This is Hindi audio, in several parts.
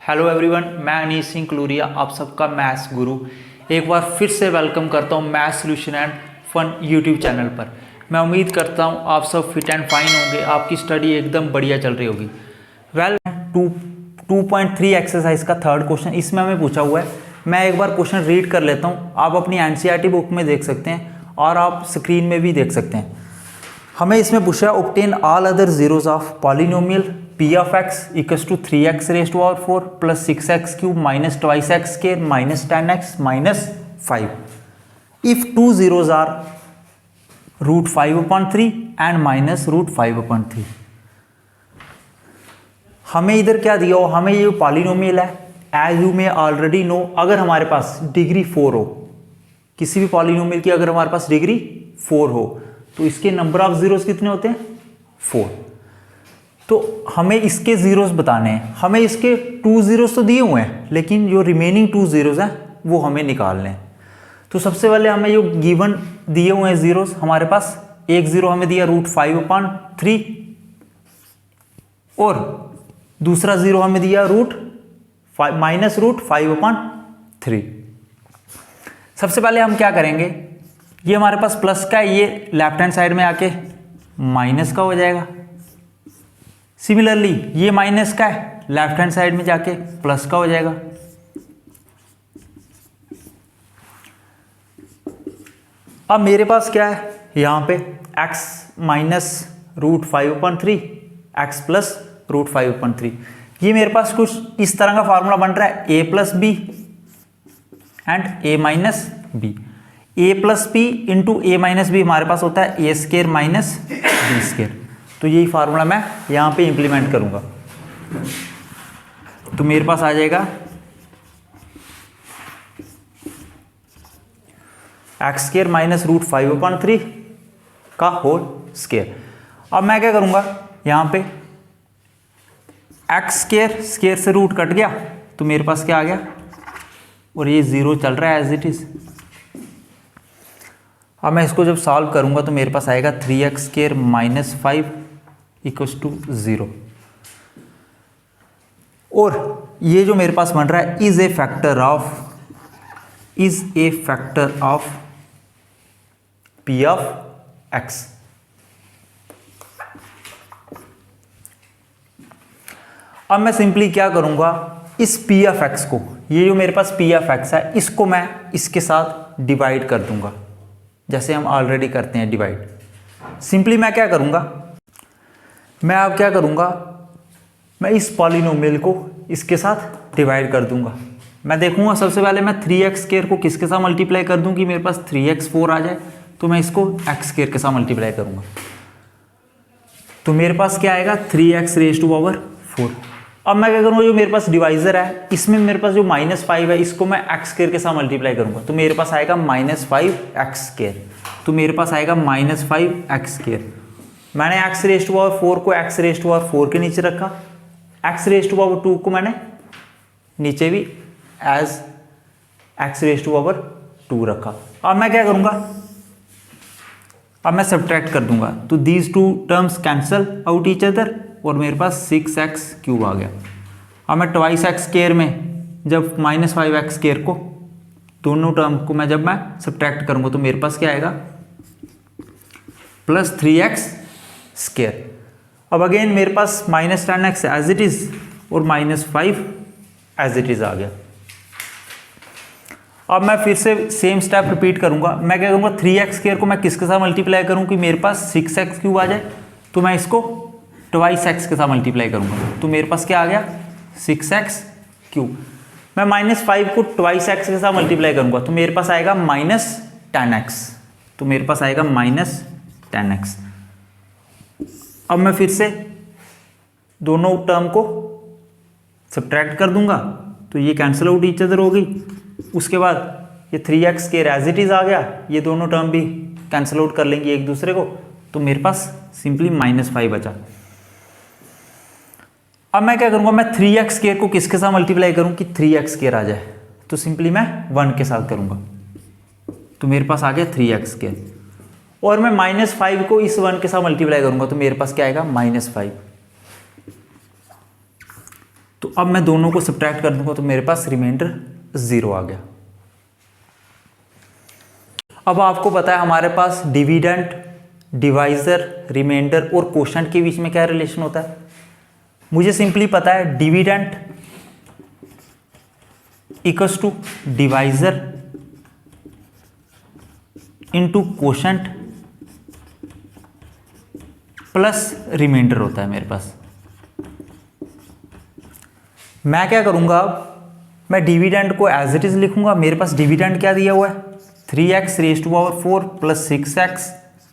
हेलो एवरीवन, मैं अनीश सिंह क्लूरिया आप सबका मैथ्स गुरु एक बार फिर से वेलकम करता हूं maths solution and fun YouTube channel पर। मैं उम्मीद करता हूं आप सब फिट एंड फाइन होंगे, आपकी स्टडी एकदम बढ़िया चल रही होगी। वेल 2.3 एक्सरसाइज का थर्ड क्वेश्चन इसमें हमें पूछा हुआ है। मैं एक बार क्वेश्चन रीड कर लेता हूँ, आप अपनी एनसीईआरटी बुक में देख सकते हैं और आप स्क्रीन में भी देख सकते हैं। हमें इसमें पूछा obtain all other zeros of polynomial p of x equals to 3x raised to power 4 plus 6x cube minus twice x square minus 10x minus 5 if two zeros are root 5 upon 3 and minus root 5 upon 3। हमें इधर क्या दिया हो, हमें ये पॉलिनोमियल है। As you may already know, अगर हमारे पास डिग्री 4 हो, किसी भी पॉलिनोमियल की अगर हमारे पास डिग्री 4 हो तो इसके नंबर ऑफ जीरोस कितने होते हैं? 4। तो हमें इसके जीरोस बताने हैं। हमें इसके 2 जीरोस तो दिए हुए हैं, लेकिन जो रिमेनिंग 2 जीरोस हैं वो हमें निकालने हैं। तो सबसे पहले हमें जो गिवन दिए हुए हैं जीरोस, हमारे पास एक जीरो हमें दिया √5/3 और दूसरा जीरो हमें दिया -√5/3। सबसे पहले हम क्या करेंगे, ये हमारे पास प्लस का है, ये लेफ्ट हैंड साइड में आके माइनस का हो जाएगा। सिमिलरली ये माइनस का है, लेफ्ट हैंड साइड में जाके प्लस का हो जाएगा। अब मेरे पास क्या है यहां पे x -√5/3 x + √5/3। ये मेरे पास कुछ इस तरह का फॉर्मूला बन रहा है, a + b and a - b। a + b into a - b हमारे पास होता है a² - b²। तो यही फार्मूला मैं यहाँ पे इंप्लीमेंट करूँगा। तो मेरे पास आ जाएगा x² - √5/3 का होल स्क्वायर। अब मैं क्या करूँगा, यहाँ पे x² से रूट कट गया तो मेरे पास क्या आ गया, और ये 0 चल रहा है एज इट इज। अब मैं इसको जब सॉल्व करूँगा तो मेरे पास आएगा 3x² - 5 = 0। और ये जो मेरे पास बन रहा है is a factor of p of x। अब मैं सिंपली क्या करूंगा, इस p of x को, ये जो मेरे पास p of x है, इसको मैं इसके साथ डिवाइड कर दूंगा, जैसे हम ऑलरेडी करते हैं डिवाइड। सिंपली मैं क्या करूंगा, मैं अब क्या करूंगा, मैं इस पॉलिनोमियल को इसके साथ डिवाइड कर दूंगा। मैं देखूंगा सबसे पहले मैं 3x² को किसके साथ मल्टीप्लाई कर दूं कि मेरे पास 3x4 आ जाए, तो मैं इसको x² के साथ मल्टीप्लाई करूंगा। तो मेरे पास क्या आएगा 3x⁴। अब मैं क्या करूंगा, जो मेरे पास डिवाइजर है इसमें मेरे पास जो -5 है, इसको मैं x² के साथ मल्टीप्लाई करूंगा, तो मेरे पास आएगा -5x²। तो मेरे पास आएगा -5x²। मैंने x⁴ को x⁴ के नीचे रखा, x⁴ को मैंने नीचे भी एज x⁴ रखा। अब मैं क्या करूंगा, अब मैं सब्ट्रैक्ट कर दूंगा, तो these two terms cancel out each other और मेरे पास 6x³ आ गया। अब मैं ट्वाइस x² में जब -5x² को, दोनों टर्म को मैं जब मैं सब्ट्रैक्ट करूंगा तो मेरे पास क्या आएगा +3x²। अब अगेन मेरे पास -10x एज इट इज और -5 एज इट इज आ गया। अब मैं फिर से सेम स्टेप रिपीट करूंगा। मैं क्या करूंगा, 3x² को मैं किसके साथ मल्टीप्लाई करूं कि मेरे पास 6x³ आ जाए, तो मैं इसको ट्वाइस x के साथ मल्टीप्लाई करूंगा, तो मेरे पास क्या आ गया 6x³। मैं -5 को ट्वाइस x के साथ मल्टीप्लाई करूंगा तो मेरे पास आएगा -10x। तो मेरे पास आएगा -10x। अब मैं फिर से दोनों टर्म को सब्ट्रैक्ट कर दूंगा, तो ये कैंसिल आउट ईच अदर हो गई। उसके बाद ये 3x² एज इट इज आ गया, ये दोनों टर्म भी कैंसिल आउट कर लेंगे एक दूसरे को, तो मेरे पास सिंपली -5 बचा। अब मैं क्या करूंगा, मैं 3x² को किसके साथ मल्टीप्लाई करूं कि 3x² आ जाए, तो सिंपली मैं 1 के साथ करूंगा, तो मेरे पास आ गया 3x²। और मैं -5 को इस 1 के साथ मल्टीप्लाई करूंगा तो मेरे पास क्या आएगा -5। तो अब मैं दोनों को सब्ट्रैक्ट कर दूंगा तो मेरे पास रिमाइंडर 0 आ गया। अब आपको पता है हमारे पास डिविडेंड, डिवाइजर, रिमाइंडर और कोशेंट के बीच में क्या रिलेशन होता है। मुझे सिंपली पता है dividend equals to divisor into quotient plus remainder होता है मेरे पास। मैं क्या करूंगा, अब मैं डिविडेंड को एज इट इज लिखूंगा। मेरे पास डिविडेंड क्या दिया हुआ है, 3x raise to power 4 plus 6x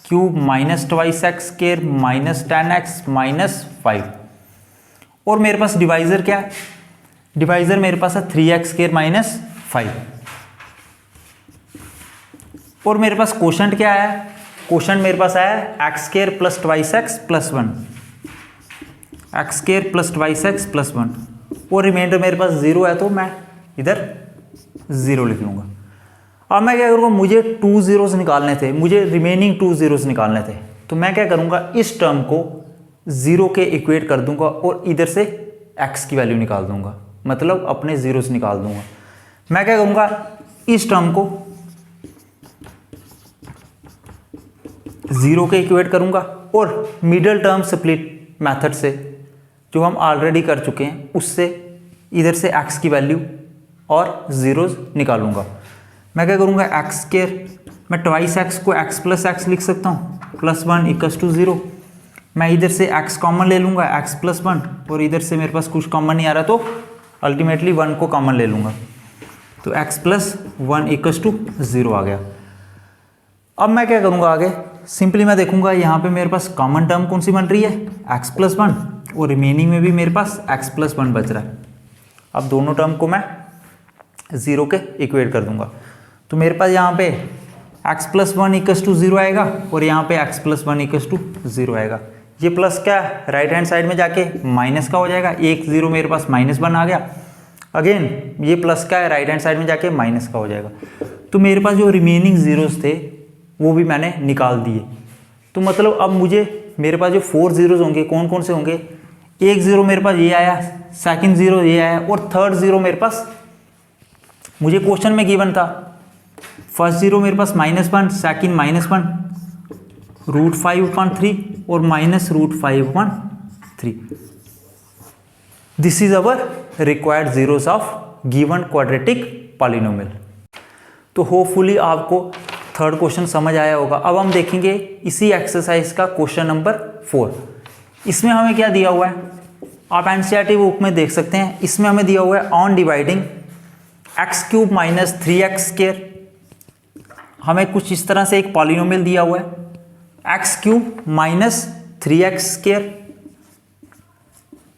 cube minus 2x square minus 10x minus 5। और मेरे पास डिवाइजर क्या है, डिवाइजर मेरे पास है 3x स्क्वायर माइनस 5। और मेरे पास कोशेंट क्या है, कोशेंट मेरे पास आया x square plus 2x plus 1, x square plus 2x plus 1। और रिमाइंडर मेरे पास 0 है तो मैं इधर 0 लिख लूँगा। अब मैं क्या करूँगा, मुझे 2 zeros निकालने थे, मुझे रिमेनिंग 2 zeros निकालने थे। तो मैं क्या करूँगा, इस टर्म को 0 के इक्वेट कर दूंगा और इधर से x की वैल्यू निकाल दूंगा, मतलब अपने जीरोस निकाल दूंगा। मैं क्या करूँगा, इस टर्म को 0 के इक्वेट करूँगा और मिडल टर्म स्प्लिट मेथड से जो हम ऑलरेडी कर चुके हैं उससे इधर से x की वैल्यू और जीरोस निकालूंगा। मैं क्या करूँगा, x स्क्वायर, मैं ट्वाइस x को x प्लस x लिख सकता हूँ, प्लस 1 इक्वल्स टू 0। मैं इधर से x कॉमन ले लूँगा, x प्लस 1, और इधर से मेरे पास कुछ कॉमन नहीं आ रहा तो अल्टीमेटली 1 को कॉमन ले लूँगा, तो x प्लस 1 इक्वल्स टू 0 आ गया। अब मैं क्या करूँगा आगे, सिंपली मैं देखूँगा यहाँ पे मेरे पास कॉमन टर्म कौन सी बन रही है, x प्लस 1, और रिमेनिंग में भी मेरे पास x प्लस 1 बच रहा है। अब दोनों टर्म को मैं 0 के इक्वेट कर दूंगा, तो मेरे पास यहाँ पे x प्लस 1 इक्वल्स टू 0 आएगा और यहाँ पे x प्लस 1 इक्वल्स टू 0 आएगा। ये प्लस क्या राइट हैंड साइड में जाके माइनस का हो जाएगा, एक 0 मेरे पास -1 आ गया। अगेन ये प्लस का है, राइट हैंड साइड में जाके माइनस का हो जाएगा। तो मेरे पास जो रिमेनिंग जीरोस थे वो भी मैंने निकाल दिए। तो मतलब अब मुझे मेरे पास जो 4 जीरोस होंगे कौन कौन से होंगे, एक 0 मेरे पास ये आया, सेकंड 0 ये आया, और थर्ड 0 मेरे पास मुझे क्वेश्चन में गिवन था। फर्स्ट 0 मेरे पास -1, सेकंड -1, √5/3 और -√5/3। This is our required zeros of given quadratic polynomial. तो होपफुली आपको थर्ड क्वेश्चन समझ आया होगा। अब हम देखेंगे इसी एक्सरसाइज का क्वेश्चन नंबर 4। इसमें हमें क्या दिया हुआ है, आप एनसीईआरटी बुक में देख सकते हैं। इसमें हमें दिया हुआ है on dividing x³ minus 3x square. हमें कुछ इस तरह से एक पॉलिनोमियल दिया हुआ है, x³ minus 3x square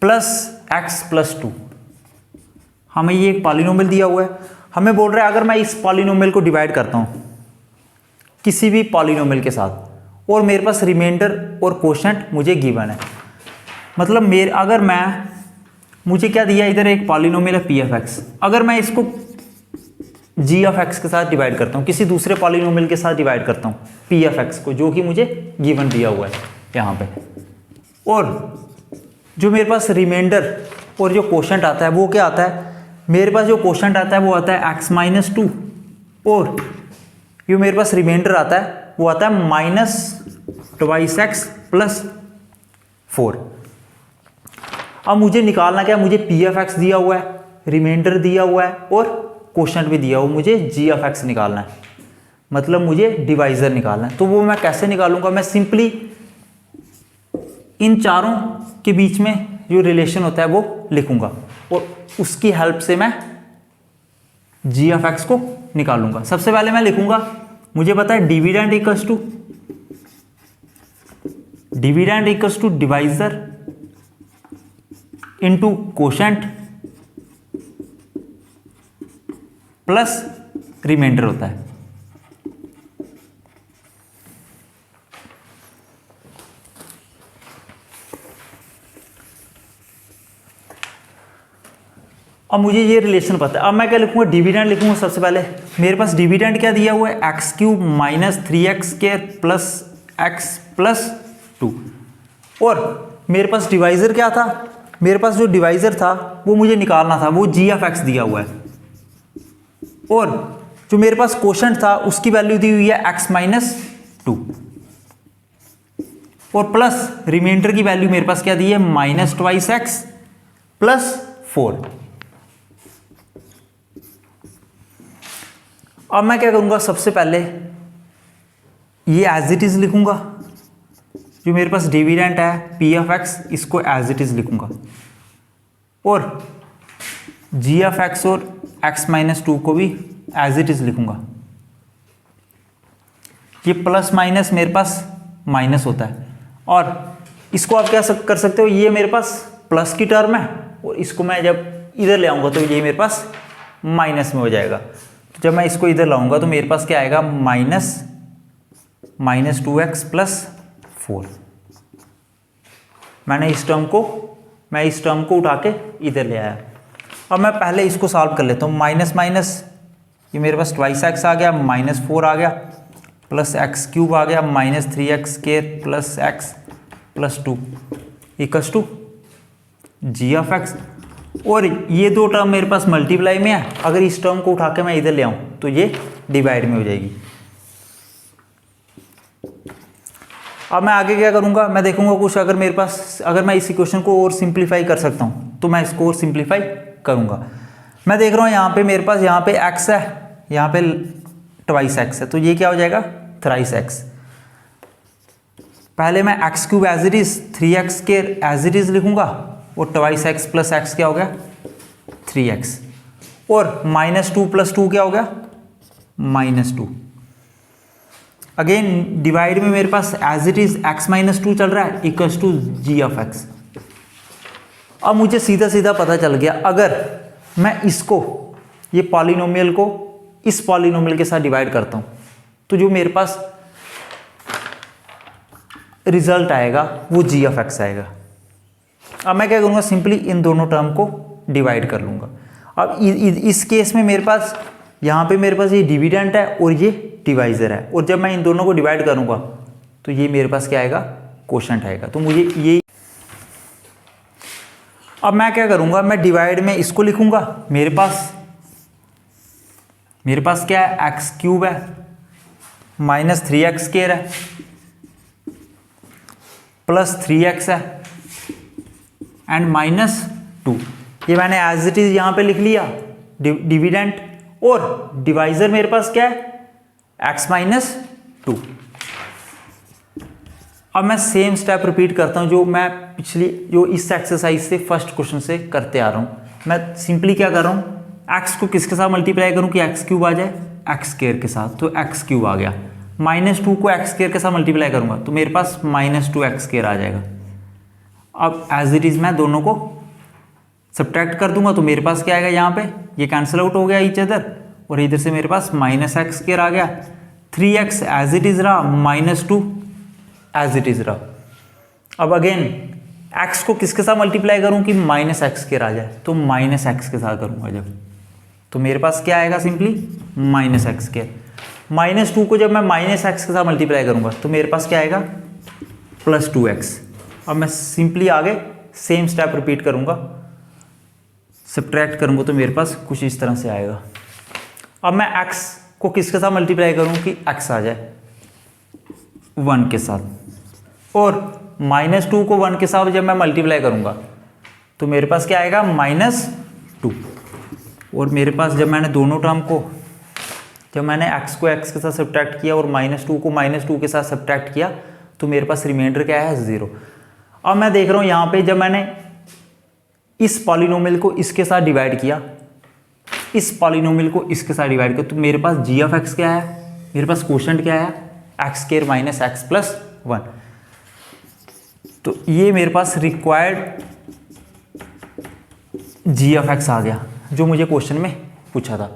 plus x plus 2। हमें ये एक पॉलिनोमियल दिया हुआ है। हमें बोल रहा है अगर मैं इस पॉलिनोमियल को डिवाइड करता हूँ किसी भी पॉलिनोमियल के साथ और मेरे पास रिमाइंडर और कोशेंट मुझे गिवन है, मतलब मुझे क्या दिया, इधर एक पॉलिनोमियल है p(x), अगर मैं इसको g(x) के साथ डिवाइड करता हूँ, किसी दूसरे पॉलिनोमियल के साथ डिवाइड करता हूँ p(x) को, जो कि मुझे गिवन दिया हुआ है यहाँ पे, और जो मेरे पास रिमाइंडर और जो कोशेंट आता है वो क्या आता है, मेरे पास जो कोशेंट आता है वो आता है x माइनस 2, और जो मेरे पास रिमाइंडर आता है वो आता है -2x प्लस 4। अब मुझे निकालना क्या, मुझे p(x) दिया हुआ है, रिमाइंडर दिया हुआ है और कोशेंट भी दिया हुआ, मुझे g(x) निकालना है, मतलब मुझे डिवाइजर निकालना है। तो वो मैं कैसे निकालूंगा, मैं सिंपली इन चारों के बीच में जो रिलेशन होता है वो लिखूंगा और उसकी हेल्प से मैं g(x) को निकालूंगा। सबसे पहले मैं लिखूंगा, मुझे पता है dividend equals to divisor into quotient plus remainder होता है। अब मुझे ये रिलेशन पता है। अब मैं क्या लिखूंगा, डिविडेंड लिखूंगा। सबसे पहले मेरे पास डिविडेंड क्या दिया हुआ है, x³ minus 3x square plus x plus 2, और मेरे पास डिवाइजर क्या था, मेरे पास जो डिवाइज़र था वो मुझे निकालना था, वो जी ऑफ एक्स दिया हुआ है, और जो मेरे पास कोशेंट था उसकी वैल्यू दी हुई है x-2, और प्लस रिमाइंडर की वैल्यू मेरे पास क्या दी है, -2x + 4। अब मैं क्या करूंगा, सबसे पहले ये एज इट इज लिखूंगा, जो मेरे पास डिविडेंट है p ऑफ x, इसको एज इट इज लिखूंगा, और g ऑफ x और x-2 को भी एज इट इज लिखूंगा। ये प्लस माइनस मेरे पास माइनस होता है, और इसको आप क्या कर सकते हो, ये मेरे पास प्लस की टर्म है, और इसको मैं जब इधर ले आऊंगा तो ये मेरे पास माइनस में हो जाएगा। तो जब मैं इसको इधर लाऊंगा तो मेरे पास क्या आएगा, -2x + 4। मैं इस टर्म को उठा के इधर ले आया। अब मैं पहले इसको सॉल्व कर लेता हूँ। माइनस माइनस ये मेरे पास 2x आ गया, -4 आ गया, +x³ आ गया, -3x² + x + 2 = g of x। और ये दो टर्म मेरे पास मल्टीप्लाई में है, अगर इस टर्म को उठा के मैं इधर ले आऊँ तो ये डिवाइड में हो जाएगी। अब मैं आगे क्या करूँगा, मैं देखूँगा कुछ अगर मैं इस इक्वेशन को और सिंप्लीफाई कर सकता हूँ तो मैं इसको और सिंप्लीफाई करूँगा। मैं देख रहा हूँ यहाँ पे मेरे पास यहाँ पे x है, यहाँ पे 2x है, तो ये क्या हो जाएगा, 3x। पहले मैं x³ as it is, 3x² as it is लिखूँगा, और 2x + x क्या हो गया, 3x, और -2 + 2 क्या हो गया, -2। अगेन डिवाइड में मेरे पास एज इट इज x-2 चल रहा है, = g ऑफ x। अब मुझे सीधा सीधा पता चल गया, अगर मैं इसको, ये पॉलिनोमियल को इस पॉलिनोमियल के साथ डिवाइड करता हूँ तो जो मेरे पास रिजल्ट आएगा वो g ऑफ x आएगा। अब मैं क्या करूँगा, सिंपली इन दोनों टर्म को डिवाइड कर लूँगा। अब इस केस में मेरे पास यहाँ पे मेरे पास ये डिविडेंट है और ये डिवाइज़र है, और जब मैं इन दोनों को डिवाइड करूँगा तो ये मेरे पास क्या आएगा, कोशेंट आएगा। तो मुझे ये, अब मैं क्या करूँगा, मैं डिवाइड में इसको लिखूँगा, मेरे पास क्या है, x³ है, -3x² है, +3x है, एंड -2। ये मैंने एज इट इज यहाँ पे लिख लिया डिविडेंट, और डिवाइजर मेरे पास क्या है, x-2। अब मैं सेम स्टेप रिपीट करता हूँ जो इस एक्सरसाइज से फर्स्ट क्वेश्चन से करते आ रहा हूँ। मैं सिंपली क्या कर रहा हूँ, x को किसके साथ मल्टीप्लाई करूँ कि x³ आ जाए, x² के साथ, तो x³ आ गया। -2 को x² के साथ मल्टीप्लाई करूँगा तो मेरे पास -2x² आ जाएगा। अब एज इट इज मैं दोनों को सब्ट्रैक्ट कर दूंगा तो मेरे पास क्या आएगा, यहाँ पे ये कैंसिल आउट हो गया ईच अदर, और इधर से मेरे पास -x² आ गया, 3x एज इट इज रहा, -2 एज इट इज रहा। अब अगेन x को किसके साथ मल्टीप्लाई करूँ कि -x² आ जाए, तो -x के साथ करूँगा जब, तो मेरे पास क्या आएगा, सिंपली -x²। -2 को जब मैं -x के साथ मल्टीप्लाई करूँगा तो मेरे पास क्या आएगा, +2x। अब मैं सिंपली आगे सेम स्टेप रिपीट करूँगा, सब्ट्रैक्ट करूँगा तो मेरे पास कुछ इस तरह से आएगा। अब मैं x को किसके साथ मल्टीप्लाई करूँ कि x आ जाए 1 के साथ, और -2 को 1 के साथ जब मैं मल्टीप्लाई करूँगा तो मेरे पास क्या आएगा, -2। और मेरे पास जब मैंने दोनों टर्म को, जब मैंने x को x के साथ सब्ट्रैक्ट किया और -2 को -2 के साथ सब्ट्रैक्ट किया तो मेरे पास रिमाइंडर क्या है, 0। अब मैं देख रहा हूँ यहाँ पे जब मैंने इस पॉलिनोमियल को इसके साथ डिवाइड किया, इस पॉलिनोमियल को इसके साथ डिवाइड किया, तो मेरे पास g ऑफ x क्या है, मेरे पास कोशेंट क्या है, x² - x + 1। तो ये मेरे पास रिक्वायर्ड g ऑफ x आ गया जो मुझे क्वेश्चन में पूछा था।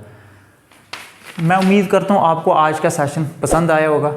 मैं उम्मीद करता हूँ आपको आज का सेशन पसंद आया होगा।